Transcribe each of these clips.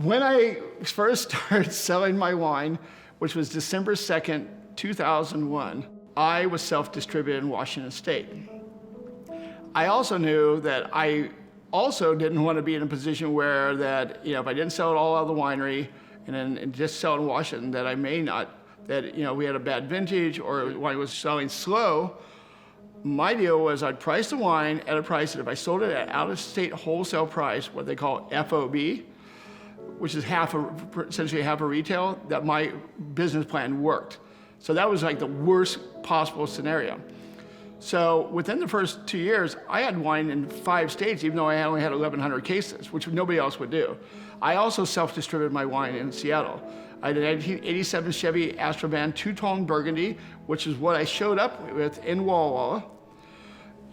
When I first started selling my wine, which was December 2nd, 2001, I was self-distributed in Washington State. I also knew that I also didn't want to be in a position where that, if I didn't sell it all out of the winery and just sell it in Washington, that I may not, that, we had a bad vintage or wine was selling slow. My deal was I'd price the wine at a price that if I sold it at out-of-state wholesale price, what they call FOB, which is essentially half a retail, that my business plan worked. So that was like the worst possible scenario. So within the first 2 years, I had wine in 5 states, even though I only had 1,100 cases, which nobody else would do. I also self-distributed my wine in Seattle. I had an 1987 Chevy Astrovan two-tone Burgundy, which is what I showed up with in Walla Walla.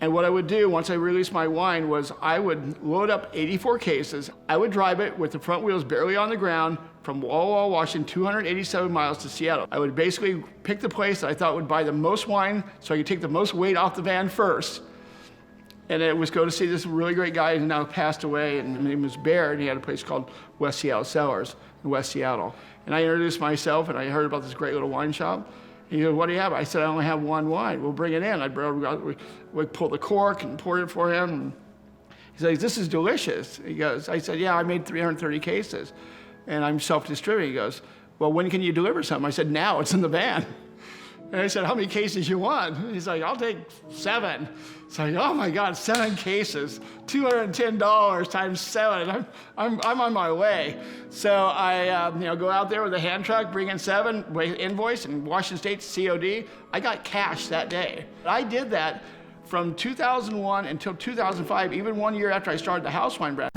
And what I would do once I released my wine was I would load up 84 cases. I would drive it with the front wheels barely on the ground from Walla Walla, Washington, 287 miles to Seattle. I would basically pick the place that I thought would buy the most wine so I could take the most weight off the van first. And it was go to see this really great guy who now passed away, and his name was Bear, and he had a place called West Seattle Cellars in West Seattle. And I introduced myself, and I heard about this great little wine shop. He goes, "What do you have?" I said, "I only have one wine." "We'll bring it in." We'd pull the cork and pour it for him. And he says, "This is delicious." I said, "Yeah, I made 330 cases and I'm self-distributing." He goes, "Well, when can you deliver something?" I said, "Now, it's in the van." And I said, "How many cases you want?" He's like, "I'll take 7. It's like, oh my God, 7 cases, $210 times 7. I'm on my way. So I go out there with a hand truck, bring in 7, invoice, and Washington State COD. I got cash that day. I did that from 2001 until 2005, even 1 year after I started the house wine brand.